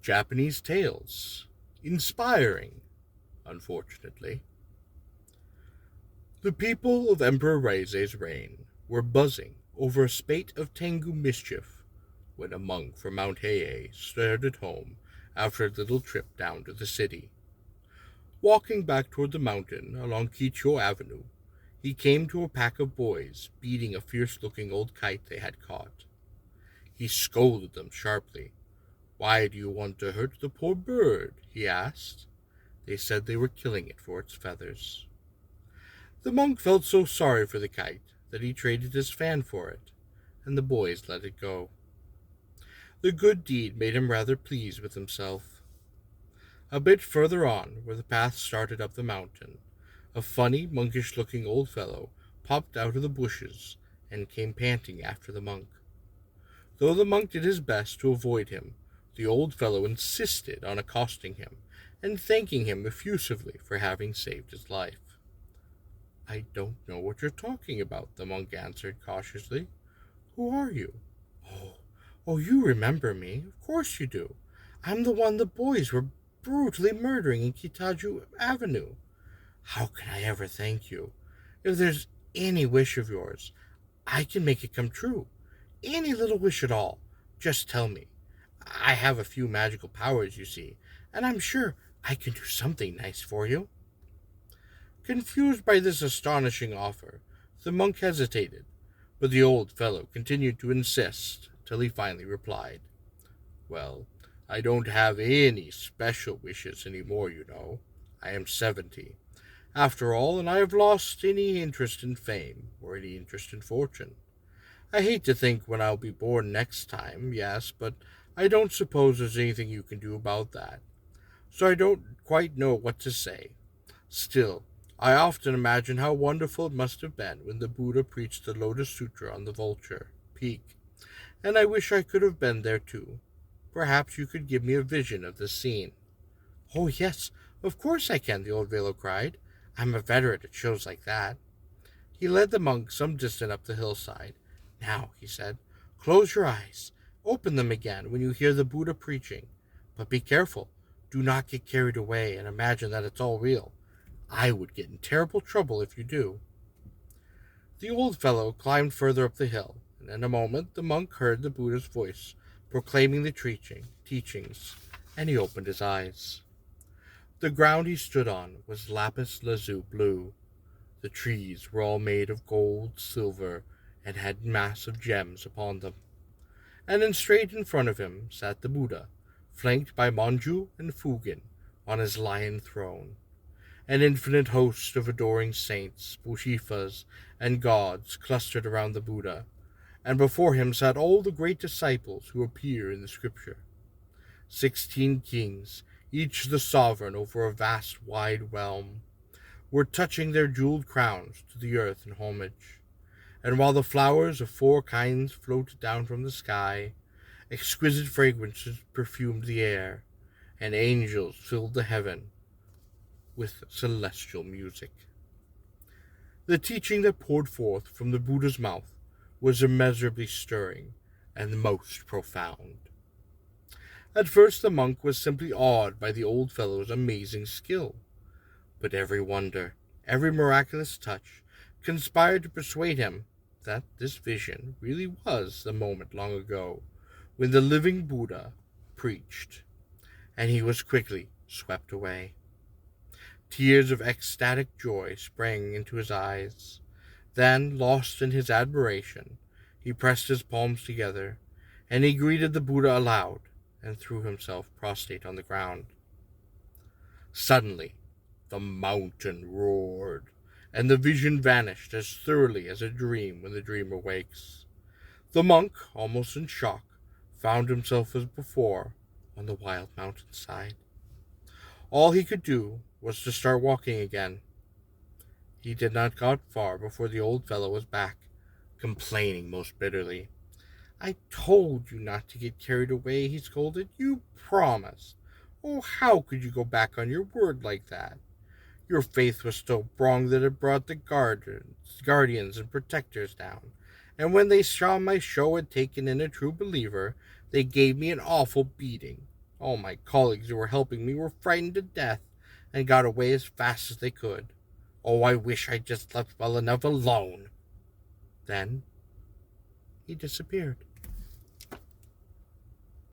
Japanese tales. Inspiring, unfortunately. The people of Emperor Reise's reign were buzzing over a spate of Tengu mischief when a monk from Mount Heie started home after a little trip down to the city. Walking back toward the mountain along Kicho Avenue, he came to a pack of boys beating a fierce-looking old kite they had caught. He scolded them sharply. "Why do you want to hurt the poor bird?" he asked. They said they were killing it for its feathers. The monk felt so sorry for the kite that he traded his fan for it, and the boys let it go. The good deed made him rather pleased with himself. A bit further on, where the path started up the mountain, a funny, monkish-looking old fellow popped out of the bushes and came panting after the monk. Though the monk did his best to avoid him, the old fellow insisted on accosting him and thanking him effusively for having saved his life. "I don't know what you're talking about," the monk answered cautiously. "Who are you?" "Oh, oh, you remember me. Of course you do. I'm the one the boys were brutally murdering in Kitaju Avenue. How can I ever thank you? If there's any wish of yours, I can make it come true. Any little wish at all. Just tell me. I have a few magical powers, you see, and I'm sure I can do something nice for you." Confused by this astonishing offer, the monk hesitated, but the old fellow continued to insist till he finally replied, "Well, I don't have any special wishes any more, you know. I am 70, after all, and I have lost any interest in fame or any interest in fortune. I hate to think when I'll be born next time, yes, but I don't suppose there's anything you can do about that. So I don't quite know what to say. Still, I often imagine how wonderful it must have been when the Buddha preached the Lotus Sutra on the Vulture Peak, and I wish I could have been there too. Perhaps you could give me a vision of the scene." "Oh, yes, of course I can," the old fellow cried. "I'm a veteran at shows like that." He led the monk some distance up the hillside. "Now," he said, "close your eyes. Open them again when you hear the Buddha preaching. But be careful. Do not get carried away and imagine that it's all real. I would get in terrible trouble if you do." The old fellow climbed further up the hill, and in a moment the monk heard the Buddha's voice proclaiming the teachings, and he opened his eyes. The ground he stood on was lapis lazuli blue. The trees were all made of gold, silver, and had massive gems upon them. And then straight in front of him sat the Buddha, flanked by Manju and Fugen on his lion throne. An infinite host of adoring saints, Bushifas, and gods clustered around the Buddha, and before him sat all the great disciples who appear in the scripture. 16 kings, each the sovereign over a vast wide realm, were touching their jeweled crowns to the earth in homage. And while the flowers of 4 kinds floated down from the sky, exquisite fragrances perfumed the air, and angels filled the heaven with celestial music. The teaching that poured forth from the Buddha's mouth was immeasurably stirring and most profound. At first the monk was simply awed by the old fellow's amazing skill, but every wonder, every miraculous touch, conspired to persuade him that this vision really was the moment long ago when the living Buddha preached, and he was quickly swept away. Tears of ecstatic joy sprang into his eyes. Then, lost in his admiration, he pressed his palms together, and he greeted the Buddha aloud and threw himself prostrate on the ground. Suddenly, the mountain roared, and the vision vanished as thoroughly as a dream when the dreamer wakes. The monk, almost in shock, found himself as before on the wild mountainside. All he could do was to start walking again. He did not go far before the old fellow was back, complaining most bitterly. "I told you not to get carried away," he scolded. "You promised. Oh, how could you go back on your word like that? Your faith was so strong that it brought the guardians and protectors down, and when they saw my show had taken in a true believer, they gave me an awful beating. All my colleagues who were helping me were frightened to death and got away as fast as they could. Oh, I wish I'd just left well enough alone. Then he disappeared.